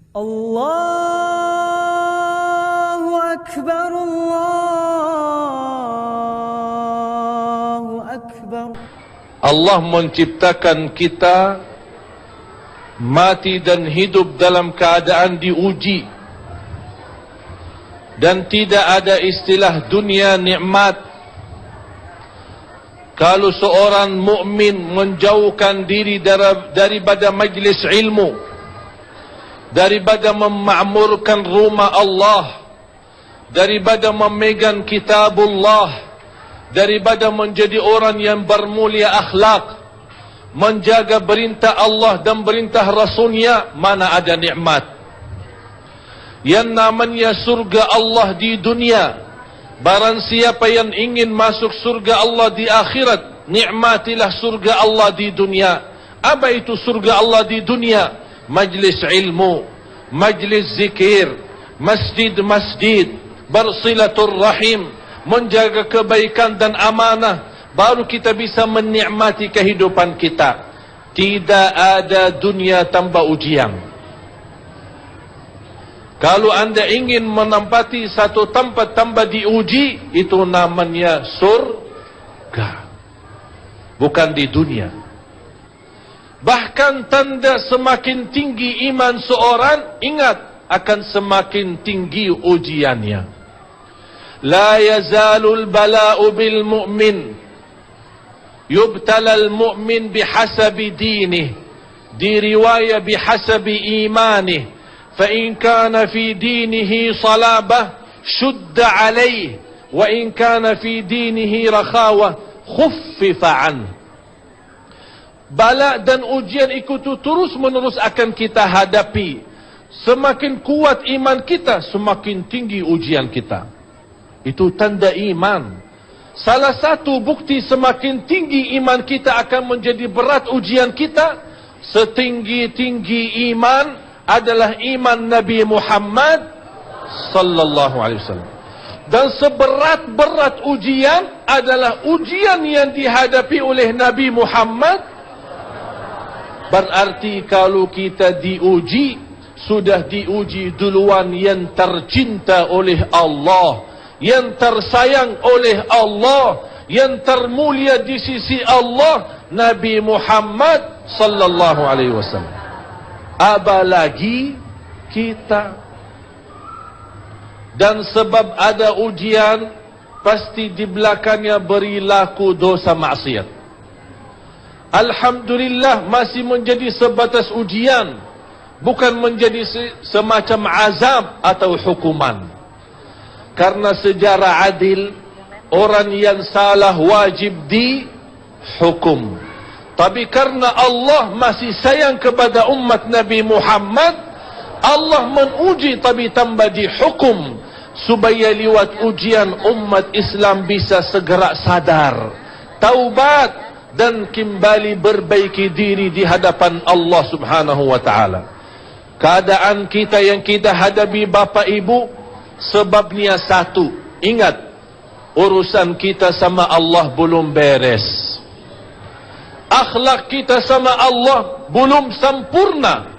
Allahu Akbar, Allahu Akbar. Allah menciptakan kita mati dan hidup dalam keadaan diuji, dan tidak ada istilah dunia nikmat. Kalau seorang mukmin menjauhkan diri daripada majlis ilmu, daripada memakmurkan rumah Allah, daripada memegang kitabullah, daripada menjadi orang yang bermulia akhlak, menjaga perintah Allah dan perintah Rasulnya, mana ada nikmat. Yang namanya surga Allah di dunia, barang siapa yang ingin masuk surga Allah di akhirat, nikmatilah surga Allah di dunia. Apa itu surga Allah di dunia? Majlis ilmu, majlis zikir, masjid-masjid, bersilaturrahim, menjaga kebaikan dan amanah, baru kita bisa menikmati kehidupan kita. Tidak ada dunia tanpa ujian. Kalau anda ingin menempati satu tempat tanpa diuji, itu namanya surga, bukan di dunia. Bahkan tanda semakin tinggi iman seorang, ingat, akan semakin tinggi ujiannya. La yazalul bala'u bil mu'min, yubtalal mu'min bihasabi dinih, di riwayat bihasabi imanih. Fa in kana fi dinihi salabah shudda alayh, wa in kana fi dinihi rakhawah khuffifa anhu. Bala dan ujian itu terus menerus akan kita hadapi. Semakin kuat iman kita, semakin tinggi ujian kita. Itu tanda iman. Salah satu bukti semakin tinggi iman kita akan menjadi berat ujian kita. Setinggi-tinggi iman adalah iman Nabi Muhammad sallallahu alaihi wasallam. Dan seberat-berat ujian adalah ujian yang dihadapi oleh Nabi Muhammad. Berarti kalau kita diuji, sudah diuji duluan yang tercinta oleh Allah, yang tersayang oleh Allah, yang termulia di sisi Allah, Nabi Muhammad sallallahu alaihi wasallam. Apalagi kita. Dan sebab ada ujian, pasti di belakangnya berlaku dosa maksiat. Alhamdulillah masih menjadi sebatas ujian, bukan menjadi semacam azab atau hukuman. Karena secara adil, orang yang salah wajib dihukum. Tapi karena Allah masih sayang kepada umat Nabi Muhammad, Allah menuji tapi tambah dihukum, supaya lewat ujian umat Islam bisa segera sadar, taubat, dan kembali berbaiki diri di hadapan Allah subhanahu wa ta'ala. Keadaan kita yang kita hadapi Bapak Ibu, sebabnya satu, ingat, urusan kita sama Allah belum beres. Akhlak kita sama Allah belum sempurna.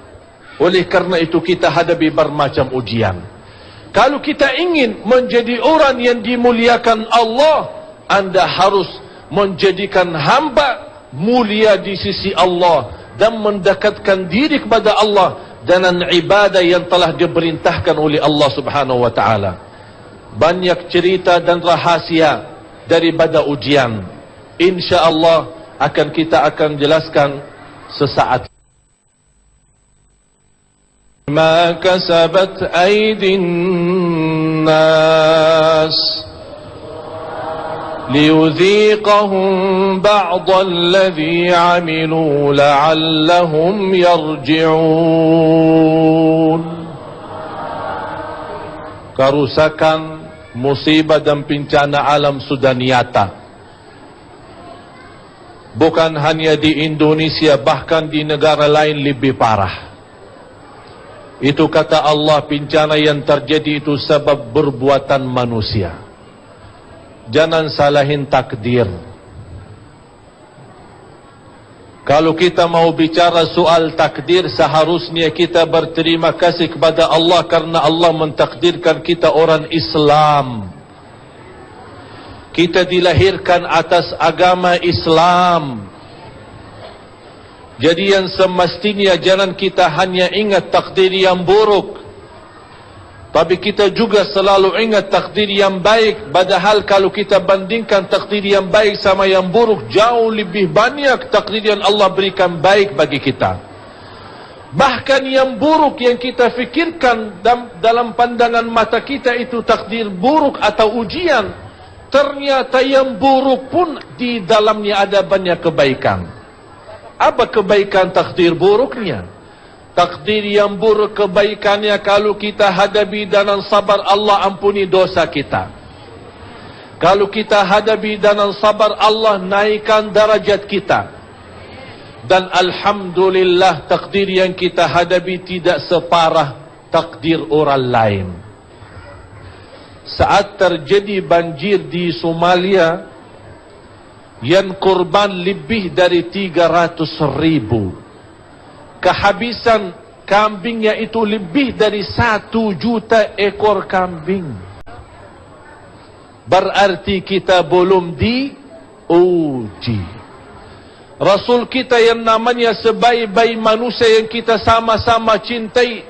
Oleh karena itu kita hadapi bermacam ujian. Kalau kita ingin menjadi orang yang dimuliakan Allah, anda harus menjadikan hamba mulia di sisi Allah dan mendekatkan diri kepada Allah dengan ibadah yang telah diperintahkan oleh Allah subhanahu wa ta'ala. Banyak cerita dan rahasia daripada ujian, InsyaAllah kita akan jelaskan sesaat. Ma kasabat aydin nas liyudhiqahum ba'da alladhi 'amilu la'allahum yarji'un. Kerusakan, musibah dan bencana alam sudah nyata. Bukan hanya di Indonesia, bahkan di negara lain lebih parah. Itu kata Allah, bencana yang terjadi itu sebab perbuatan manusia. Jangan salahin takdir. Kalau kita mau bicara soal takdir, seharusnya kita berterima kasih kepada Allah karena Allah mentakdirkan kita orang Islam. Kita dilahirkan atas agama Islam. Jadi yang semestinya jangan kita hanya ingat takdir yang buruk, tapi kita juga selalu ingat takdir yang baik. Padahal kalau kita bandingkan takdir yang baik sama yang buruk, jauh lebih banyak takdir yang Allah berikan baik bagi kita. Bahkan yang buruk yang kita fikirkan dalam pandangan mata kita itu takdir buruk atau ujian, ternyata yang buruk pun di dalamnya ada banyak kebaikan. Apa kebaikan takdir buruknya? Takdir yang buruk kebaikannya kalau kita hadapi dengan sabar, Allah ampuni dosa kita. Kalau kita hadapi dengan sabar, Allah naikkan darajat kita. Dan alhamdulillah takdir yang kita hadapi tidak separah takdir orang lain. Saat terjadi banjir di Somalia, yang korban lebih dari 300,000. Kehabisan kambingnya itu lebih dari 1 juta ekor kambing. Berarti kita belum diuji. Rasul kita yang namanya sebaik-baik manusia yang kita sama-sama cintai,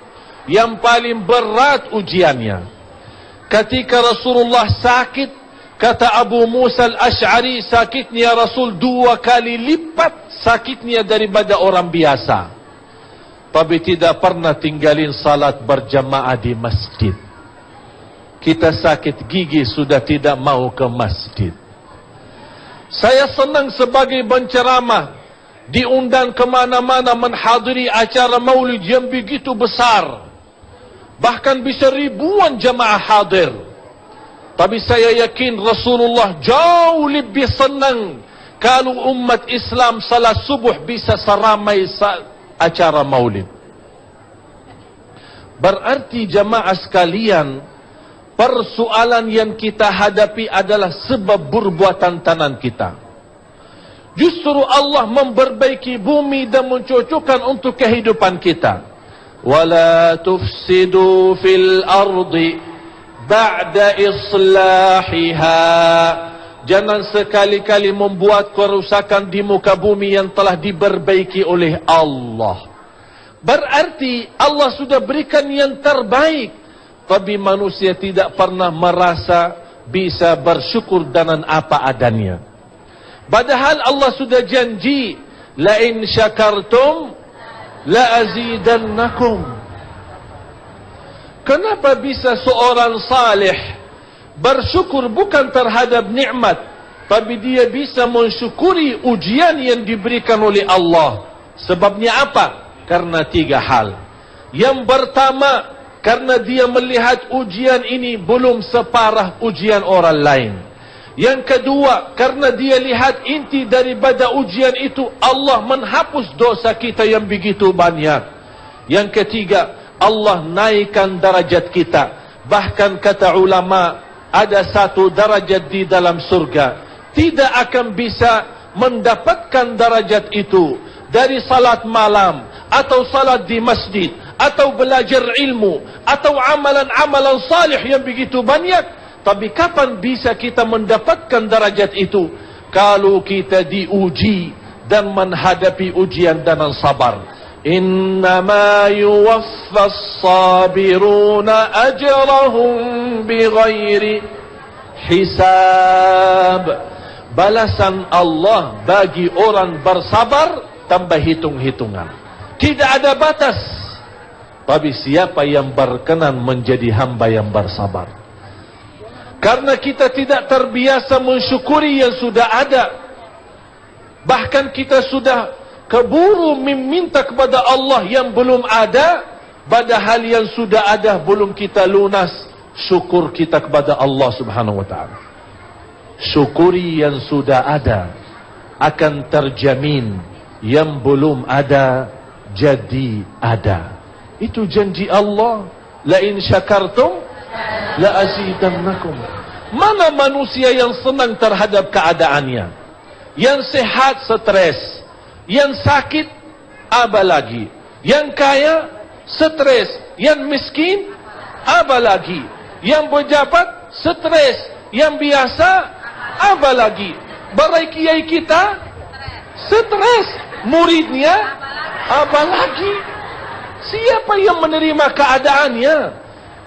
yang paling berat ujiannya. Ketika Rasulullah sakit, kata Abu Musa al-Ash'ari, sakitnya Rasul 2 kali lipat sakitnya daripada orang biasa. Tapi tidak pernah tinggalin salat berjamaah di masjid. Kita sakit gigi sudah tidak mau ke masjid. Saya senang sebagai penceramah, diundang kemana-mana menghadiri acara maulid yang begitu besar. Bahkan bisa ribuan jamaah hadir. Tapi saya yakin Rasulullah jauh lebih senang kalau umat Islam salat subuh bisa seramai acara maulid. Berarti jamaah sekalian, persoalan yang kita hadapi adalah sebab perbuatan tangan kita. Justru Allah memperbaiki bumi dan mencocokkan untuk kehidupan kita. Wala tufsidu fil ardi ba'da islahiha. Jangan sekali-kali membuat kerusakan di muka bumi yang telah diperbaiki oleh Allah. Berarti Allah sudah berikan yang terbaik, tapi manusia tidak pernah merasa bisa bersyukur dengan apa adanya. Padahal Allah sudah janji, la in syakartum la azidannakum. Kenapa bisa seorang salih bersyukur bukan terhadap nikmat, tapi dia bisa mensyukuri ujian yang diberikan oleh Allah? Sebabnya apa? Karena 3 hal. Yang pertama, karena dia melihat ujian ini belum separah ujian orang lain. Yang kedua, karena dia lihat inti daripada ujian itu, Allah menghapus dosa kita yang begitu banyak. Yang ketiga, Allah naikkan darajat kita. Bahkan kata ulama, ada 1 darajat di dalam surga. Tidak akan bisa mendapatkan darajat itu dari salat malam, atau salat di masjid, atau belajar ilmu, atau amalan-amalan salih yang begitu banyak. Tapi kapan bisa kita mendapatkan darajat itu? Kalau kita diuji dan menghadapi ujian dengan sabar. Innama yuwaffas sabiruna ajrahum bighairi hisab. Balasan Allah bagi orang bersabar tanpa hitung-hitungan. Tidak ada batas. Tapi siapa yang berkenan menjadi hamba yang bersabar? Karena kita tidak terbiasa mensyukuri yang sudah ada. Bahkan kita sudah keburu meminta kepada Allah yang belum ada, padahal yang sudah ada belum kita lunas syukur kita kepada Allah Subhanahu wa taala. Syukuri yang sudah ada, akan terjamin yang belum ada jadi ada. Itu janji Allah, la in syakartum la azidannakum. Mana manusia yang senang terhadap keadaannya? Yang sehat stres, Yang sakit, apa lagi? Yang kaya, stres. Yang miskin, apa lagi? Yang pejabat, stres. Yang biasa, apa lagi? Barai kiai kita, stres. Muridnya, apa lagi? Siapa yang menerima keadaannya?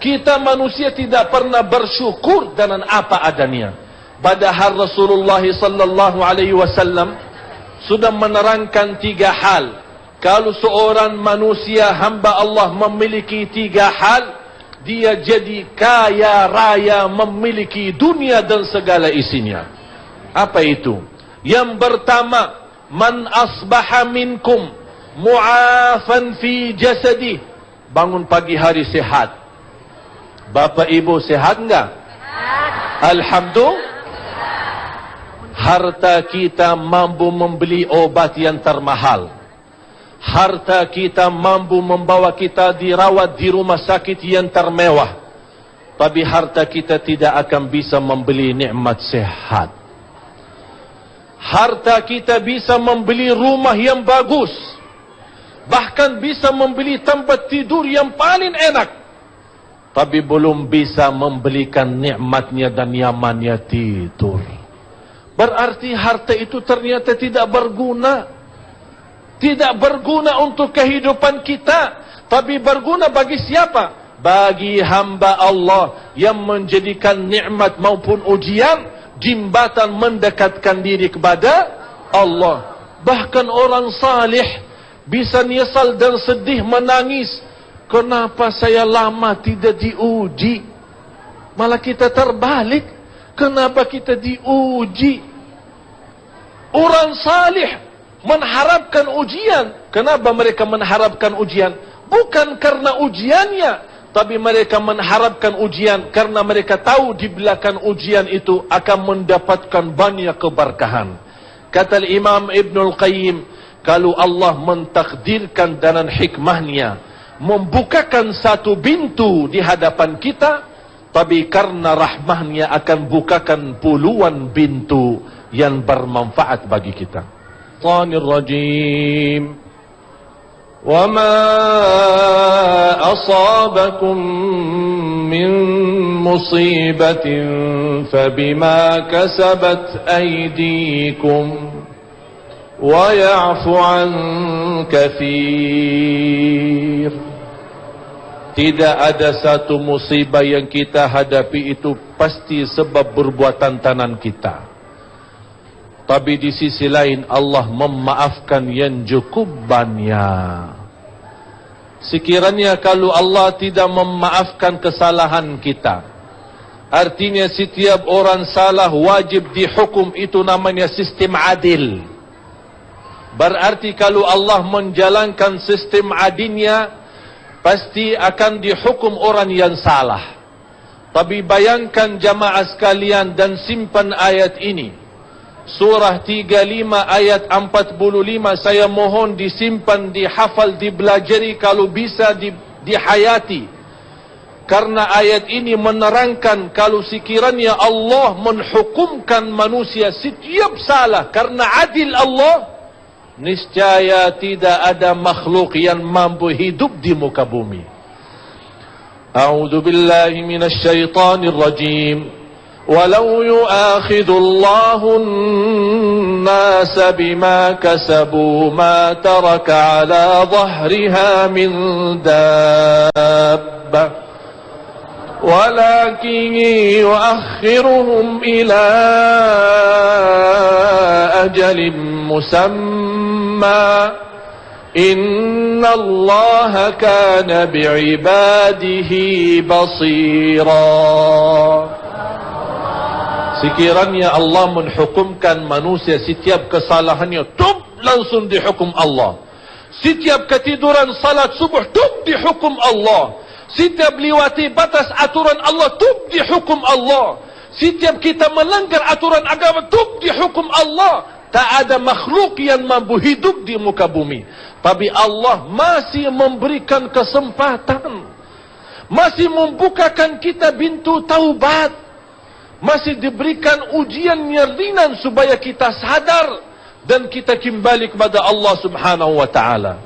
Kita manusia tidak pernah bersyukur dengan apa adanya. Padahal Rasulullah sallallahu alaihi wasallam sudah menerangkan 3 hal. Kalau seorang manusia hamba Allah memiliki 3 hal, dia jadi kaya raya, memiliki dunia dan segala isinya. Apa itu? Yang pertama, man asbaha minkum mu'afan fi jasadih. Bangun pagi hari sehat. Bapak ibu sehat enggak? Alhamdulillah. Harta kita mampu membeli obat yang termahal. Harta kita mampu membawa kita dirawat di rumah sakit yang termewah. Tapi harta kita tidak akan bisa membeli nikmat sehat. Harta kita bisa membeli rumah yang bagus. Bahkan bisa membeli tempat tidur yang paling enak. Tapi belum bisa membelikan nikmatnya dan nyamannya tidur. Berarti harta itu ternyata tidak berguna. Tidak berguna untuk kehidupan kita. Tapi berguna bagi siapa? Bagi hamba Allah yang menjadikan nikmat maupun ujian jembatan mendekatkan diri kepada Allah. Bahkan orang salih bisa nyesal dan sedih menangis. Kenapa saya lama tidak diuji? Malah kita terbalik. Kenapa kita diuji? Orang salih mengharapkan ujian. Kenapa mereka mengharapkan ujian? Bukan karena ujiannya, tapi mereka mengharapkan ujian karena mereka tahu di belakang ujian itu akan mendapatkan banyak keberkahan. Kata Imam Ibnul Qayyim, kalau Allah mentakdirkan dengan hikmahnya membukakan satu pintu di hadapan kita, tapi karena rahmahnya akan bukakan puluhan pintu yang bermanfaat bagi kita. Shaitanir Rajim. Wa ma asabakum min musibatin fabima kasabat aydikum wa ya'fu an katsir. Tidak ada satu musibah yang kita hadapi itu pasti sebab perbuatan tangan kita. Tapi di sisi lain Allah memaafkan yang cukup banyak. Sekiranya kalau Allah tidak memaafkan kesalahan kita, artinya setiap orang salah wajib dihukum, itu namanya sistem adil. Berarti kalau Allah menjalankan sistem adilnya, pasti akan dihukum orang yang salah. Tapi bayangkan jamaah sekalian dan simpan ayat ini. Surah 35 ayat 45, saya mohon disimpan, dihafal, dibelajari, kalau bisa dihayati. Karena ayat ini menerangkan kalau sekiranya Allah menghukumkan manusia setiap salah karena adil Allah, niscaya tidak ada makhluk yang mampu hidup di muka bumi. A'udzu billahi minasy syaithanir rajim. Walau yu'akhidullahu an-nasa bima kasabu ma taraka 'ala dhahriha min dabbah walakin yu'akhiruhum ila ajalin musamma inna allaha kana bi'ibadihi basira. Sekiranya Allah menghukumkan manusia setiap kesalahannya, tub, langsung dihukum Allah. Setiap ketiduran salat subuh, tub, dihukum Allah. Setiap lewati batas aturan Allah, tub, dihukum Allah. Setiap kita melanggar aturan agama, tub, dihukum Allah. Tak ada makhluk yang mampu hidup di muka bumi. Tapi Allah masih memberikan kesempatan. Masih membukakan kita pintu taubat. Masih diberikan ujian yang ringan supaya kita sadar dan kita kembali kepada Allah Subhanahu wa taala.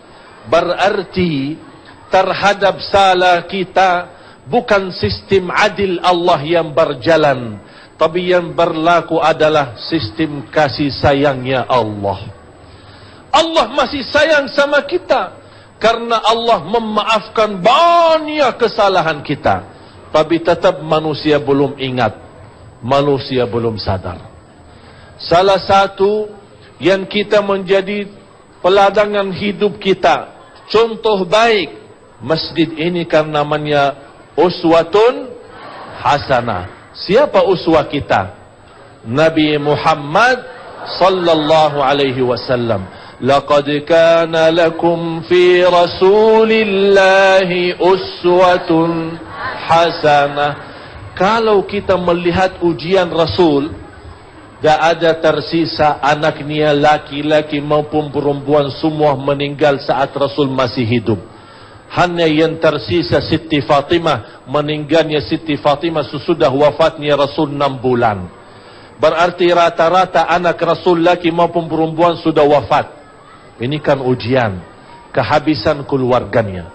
Berarti terhadap salah kita bukan sistem adil Allah yang berjalan, tapi yang berlaku adalah sistem kasih sayangnya Allah. Allah masih sayang sama kita karena Allah memaafkan banyak kesalahan kita, tapi tetap manusia belum ingat, manusia belum sadar. Salah satu yang kita menjadi peladangan hidup kita, contoh baik, masjid ini kan namanya uswatun hasanah. Siapa uswah kita? Nabi Muhammad sallallahu alaihi wasallam. Laqad kana lakum fi Rasulillahi uswatun hasanah. Kalau kita melihat ujian Rasul, tak ada tersisa anaknya laki-laki maupun perempuan, semua meninggal saat Rasul masih hidup. Hanya yang tersisa Siti Fatimah, meninggalnya Siti Fatimah sesudah wafatnya Rasul 6 bulan. Berarti rata-rata anak Rasul laki maupun perempuan sudah wafat. Ini kan ujian, kehabisan keluarganya.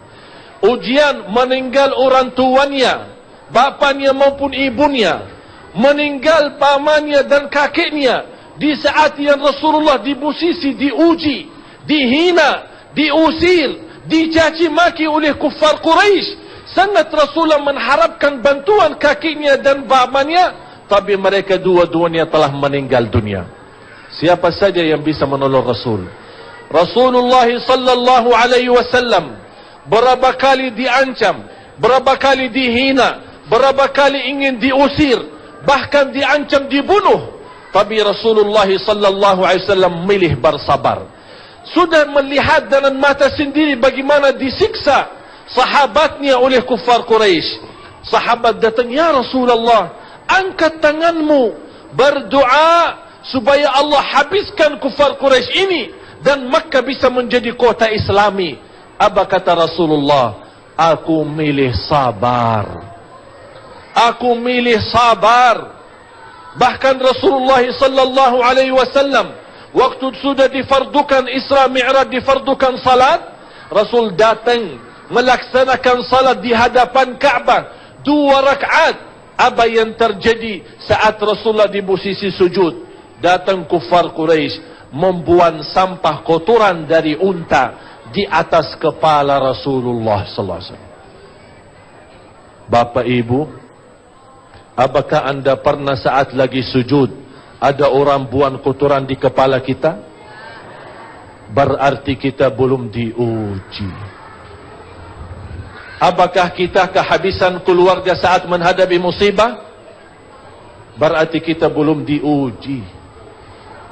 Ujian meninggal orang tuanya, bapaknya maupun ibunya, meninggal pamannya dan kakeknya. Di saat yang Rasulullah di posisi diuji, dihina, diusir, dicaci maki oleh kuffar Quraisy. Sangat Rasulullah mengharapkan bantuan kakeknya dan pamannya, tapi mereka dua-duanya telah meninggal dunia. Siapa saja yang bisa menolong Rasul? Rasulullah sallallahu alaihi wasallam berapa kali diancam, berapa kali dihina, berapa kali ingin diusir, bahkan diancam dibunuh, tapi Rasulullah sallallahu alaihi wasallam milih bersabar. Sudah melihat dengan mata sendiri bagaimana disiksa sahabatnya oleh kuffar Quraisy. Sahabat datang, "Ya Rasulullah, angkat tanganmu, berdoa supaya Allah habiskan kuffar Quraisy ini dan Makkah bisa menjadi kota Islami." Apa kata Rasulullah? "Aku milih sabar. Aku milih sabar." Bahkan Rasulullah sallallahu alaihi wasallam waktu sudah difardukan Isra Mi'raj, difardukan salat, Rasul datang melaksanakan salat di hadapan Ka'bah 2 rakaat. Apa yang terjadi saat Rasulullah di posisi sujud? Datang kuffar Quraisy membuang sampah kotoran dari unta di atas kepala Rasulullah sallallahu alaihi wasallam. Bapak Ibu, apakah anda pernah saat lagi sujud ada orang buang kotoran di kepala kita? Berarti kita belum diuji. Apakah kita kehabisan keluarga saat menghadapi musibah? Berarti kita belum diuji.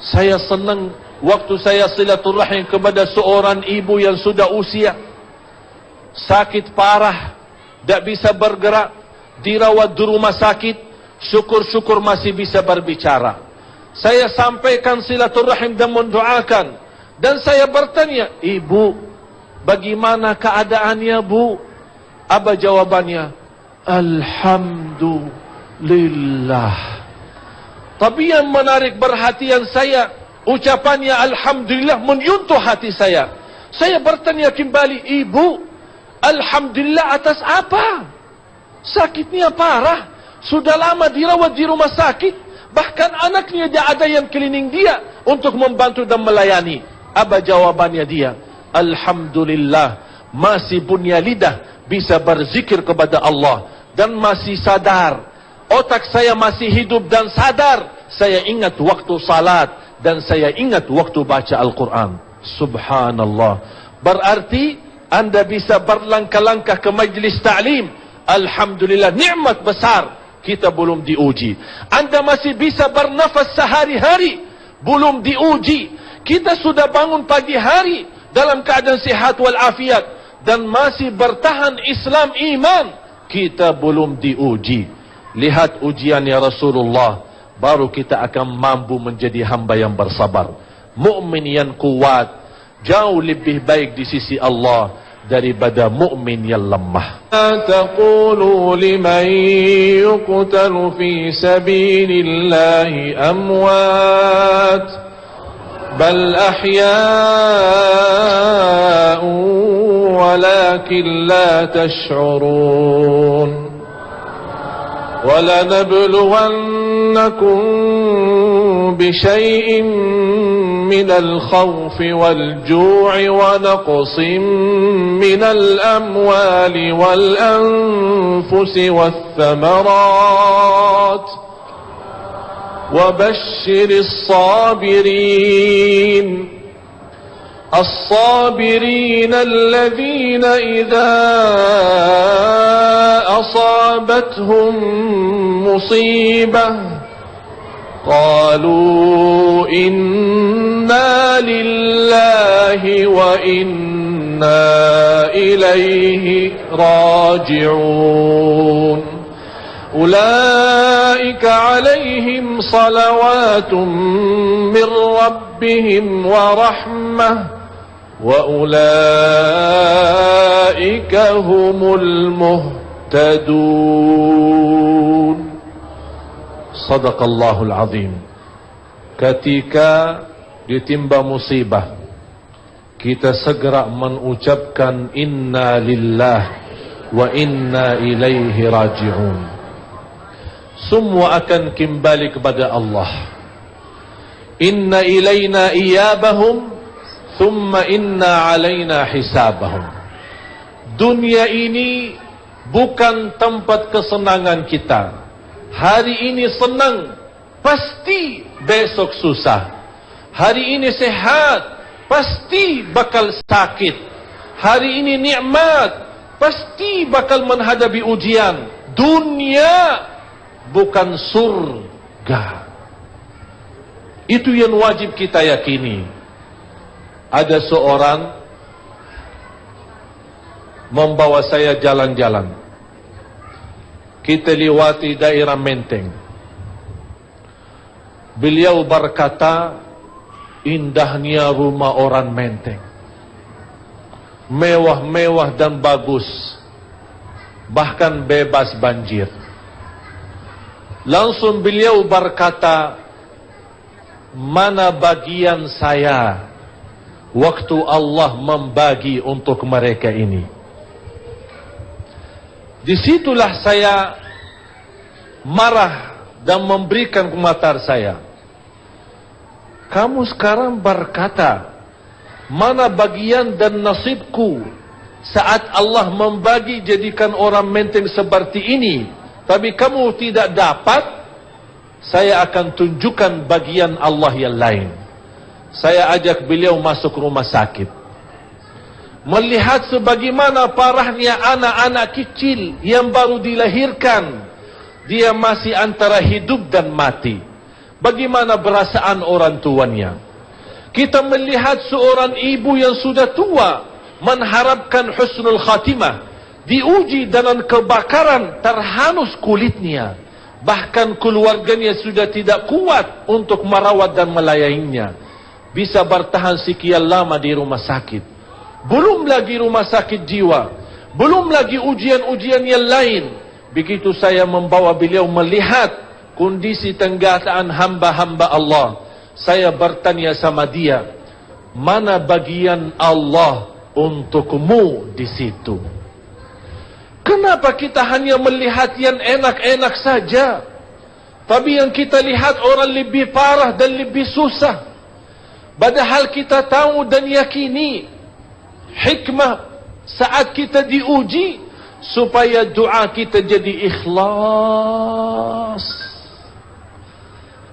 Saya senang waktu saya silaturahim kepada seorang ibu yang sudah usia, sakit parah, tak bisa bergerak, dirawat di rumah sakit. Syukur-syukur masih bisa berbicara. Saya sampaikan silaturahim dan mendoakan, dan saya bertanya, "Ibu, bagaimana keadaannya, Bu?" Apa jawabannya? "Alhamdulillah." Tapi yang menarik perhatian saya, ucapannya Alhamdulillah menyentuh hati saya. Saya bertanya kembali, "Ibu, Alhamdulillah atas apa? Sakitnya parah, sudah lama dirawat di rumah sakit, bahkan anaknya tidak ada yang keliling dia untuk membantu dan melayani." Apa jawabannya dia? "Alhamdulillah, masih punya lidah, bisa berzikir kepada Allah, dan masih sadar. Otak saya masih hidup dan sadar. Saya ingat waktu salat, dan saya ingat waktu baca Al-Quran." Subhanallah. Berarti anda bisa berlangkah-langkah ke majlis ta'lim. Alhamdulillah, nikmat besar. Kita belum diuji. Anda masih bisa bernafas sehari-hari, belum diuji. Kita sudah bangun pagi hari dalam keadaan sehat walafiat, dan masih bertahan Islam iman. Kita belum diuji. Lihat ujiannya Rasulullah, baru kita akan mampu menjadi hamba yang bersabar. Mukmin yang kuat jauh lebih baik di sisi Allah daripada mukmin yang lemah. La taqulu liman yuqtalu fi sabilillahi amwat, بل أحياء ولكن لا تشعرون ولنبلونكم بشيء من الخوف والجوع ونقص من الأموال والأنفس والثمرات وبشر الصابرين الذين إذا أصابتهم مصيبة قالوا إنا لله وإنا إليه راجعون أولئك عليهم صلوات من ربهم ورحمة وأولئك هم المهتدون. صدق Allahul Azim. Ketika ditimpa musibah, kita segera mengucapkan inna lillah wa inna ilaihi raji'un. Semua akan kembali kepada Allah. Inna ilaina iyabahum thumma inna alaina hisabahum. Dunia ini bukan tempat kesenangan kita. Hari ini senang, pasti besok susah. Hari ini sehat, pasti bakal sakit. Hari ini nikmat, pasti bakal menghadapi ujian. Dunia bukan surga. Itu yang wajib kita yakini. Ada seorang membawa saya jalan-jalan. Kita lewati daerah Menteng. Beliau berkata, indahnya rumah orang Menteng. Mewah-mewah dan bagus. Bahkan bebas banjir. Langsung beliau berkata, mana bagian saya waktu Allah membagi untuk mereka ini? Disitulah saya marah dan memberikan komentar saya. Kamu sekarang berkata, mana bagian dan nasibku saat Allah membagi jadikan orang Menteng seperti ini, tapi kamu tidak dapat? Saya akan tunjukkan bagian Allah yang lain. Saya ajak beliau masuk rumah sakit. Melihat sebagaimana parahnya anak-anak kecil yang baru dilahirkan. Dia masih antara hidup dan mati. Bagaimana perasaan orang tuanya? Kita melihat seorang ibu yang sudah tua mengharapkan husnul khatimah, diuji dengan kebakaran, terhanus kulitnya. Bahkan keluarganya sudah tidak kuat untuk merawat dan melayaninya. Bisa bertahan sekian lama di rumah sakit. Belum lagi rumah sakit jiwa. Belum lagi ujian-ujian yang lain. Begitu saya membawa beliau melihat kondisi tenggataan hamba-hamba Allah, saya bertanya sama dia, mana bagian Allah untukmu di situ? Kenapa kita hanya melihat yang enak-enak saja? Tapi yang kita lihat orang lebih parah dan lebih susah. Padahal kita tahu dan yakini hikmah saat kita diuji supaya doa kita jadi ikhlas.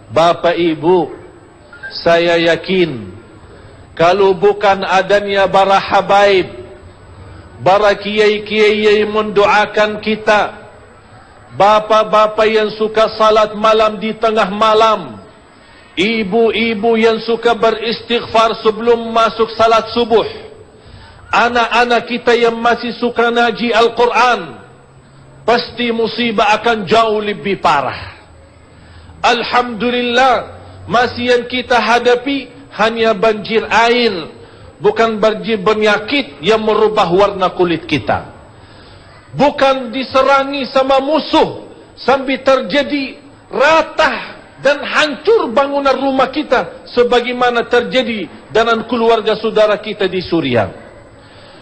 Bapak Ibu, saya yakin kalau bukan adanya para habaib, para kiai-kiai yang mendoakan kita, bapak-bapak yang suka salat malam di tengah malam, ibu-ibu yang suka beristighfar sebelum masuk salat subuh, anak-anak kita yang masih suka ngaji Al-Quran, pasti musibah akan jauh lebih parah. Alhamdulillah, masih yang kita hadapi hanya banjir air, bukan banjir penyakit yang merubah warna kulit kita. Bukan diserangi sama musuh sampai terjadi ratah dan hancur bangunan rumah kita sebagaimana terjadi dengan keluarga saudara kita di Suriah.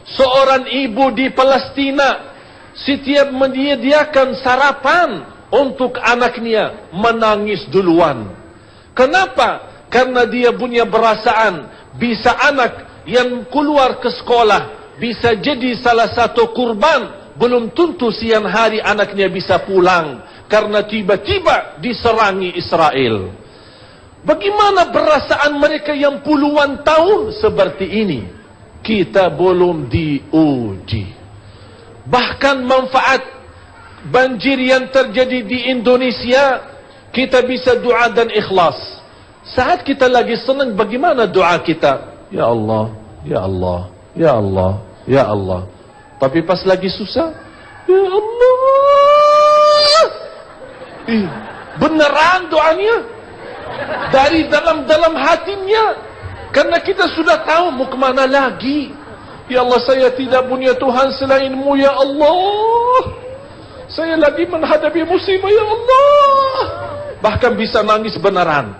Seorang ibu di Palestina setiap menyediakan sarapan untuk anaknya menangis duluan. Kenapa? Karena dia punya perasaan bisa anak yang keluar ke sekolah bisa jadi salah satu kurban, belum tentu siang hari anaknya bisa pulang karena tiba-tiba diserangi Israel. Bagaimana perasaan mereka yang puluhan tahun seperti ini? Kita belum diuji. Bahkan manfaat banjir yang terjadi di Indonesia, kita bisa doa dan ikhlas. Saat kita lagi senang, bagaimana doa kita? Ya Allah, ya Allah, ya Allah, ya Allah. Tapi pas lagi susah, ya Allah. Beneran doanya dari dalam hatinya, karena kita sudah tahu mau kemana lagi. Ya Allah, saya tidak punya Tuhan selain-Mu, ya Allah. Saya lagi menghadapi musibah, ya Allah. Bahkan bisa nangis beneran.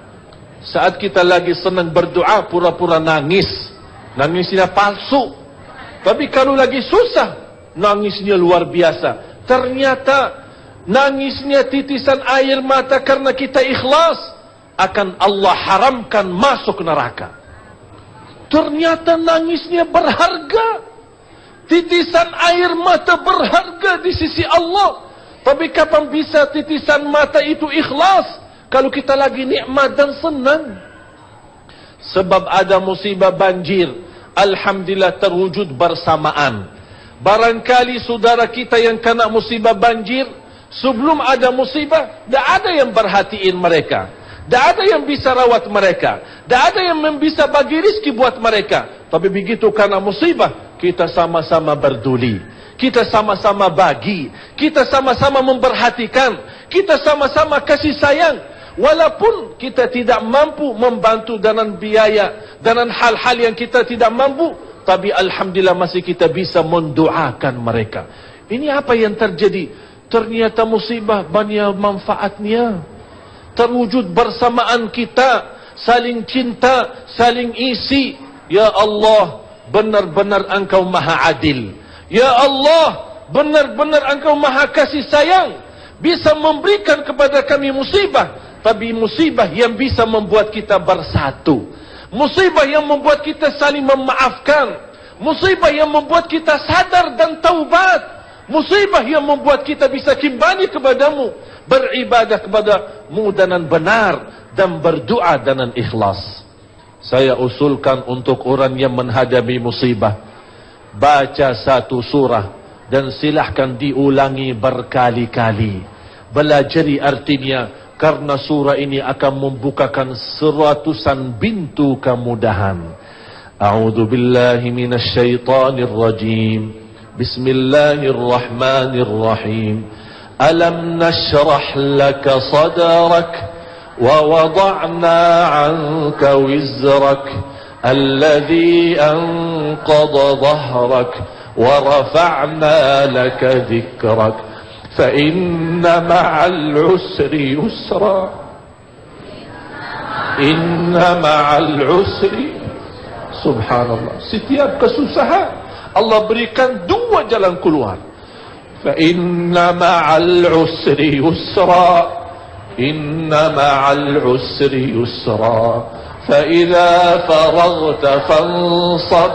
Saat kita lagi senang berdoa, pura-pura nangis. Nangisnya palsu. Tapi kalau lagi susah, nangisnya luar biasa. Ternyata nangisnya titisan air mata karena kita ikhlas, akan Allah haramkan masuk neraka. Ternyata nangisnya berharga. Titisan air mata berharga di sisi Allah. Tapi kapan bisa titisan mata itu ikhlas? Kalau kita lagi nikmat dan senang. Sebab ada musibah banjir, alhamdulillah terwujud bersamaan. Barangkali saudara kita yang kena musibah banjir, sebelum ada musibah, tidak ada yang perhatiin mereka. Tidak ada yang bisa rawat mereka. Tidak ada yang bisa bagi rezeki buat mereka. Tapi begitu karena musibah, kita sama-sama berduli. Kita sama-sama bagi. Kita sama-sama memperhatikan. Kita sama-sama kasih sayang. Walaupun kita tidak mampu membantu dengan biaya, dengan hal-hal yang kita tidak mampu, tapi alhamdulillah masih kita bisa mendoakan mereka. Ini apa yang terjadi? Ternyata musibah banyak manfaatnya. Terwujud bersamaan kita, saling cinta, saling isi. Ya Allah, benar-benar Engkau maha adil. Ya Allah, benar-benar Engkau maha kasih sayang. Bisa memberikan kepada kami musibah, tapi musibah yang bisa membuat kita bersatu. Musibah yang membuat kita saling memaafkan. Musibah yang membuat kita sadar dan taubat. Musibah yang membuat kita bisa kembali kepadamu, beribadah kepada-Mu dengan benar, dan berdoa dengan ikhlas. Saya usulkan untuk orang yang menghadapi musibah, baca satu surah dan silahkan diulangi berkali-kali. Belajari artinya, karena surah ini akan membukakan seratusan pintu kemudahan. A'udzu billahi minasy syaithanir rajim. Bismillahirrahmanirrahim. Alam nashrah laka sadrak wa wada'na 'anka wizrak alladhi anqadha dhahrak wa rafa'na laka dhikrak fa inna ma'al usri yusra. Inna ma'al usri. Subhanallah. Setiap kesusahan Allah berikan dua jalan keluar. Fa inna ma'al usri yusra. Inna ma'al usri yusra. Fa idza faraghta fansab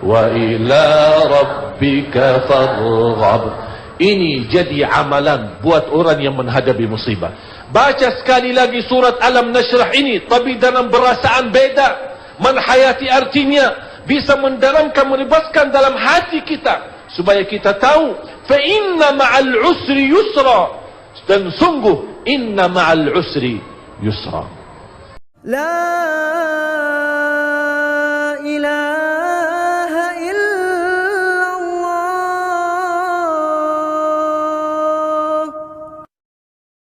wa ila rabbika farghab. Ini jadi amalan buat orang yang menghadapi musibah. Baca sekali lagi surat Alam Nashrah ini, tapi dalam perasaan beda. Menhayati artinya, bisa mendalamkan, menebaskan dalam hati kita, supaya kita tahu fa inna ma'al usri yusra, dan sungguh inna ma'al usri yusra. La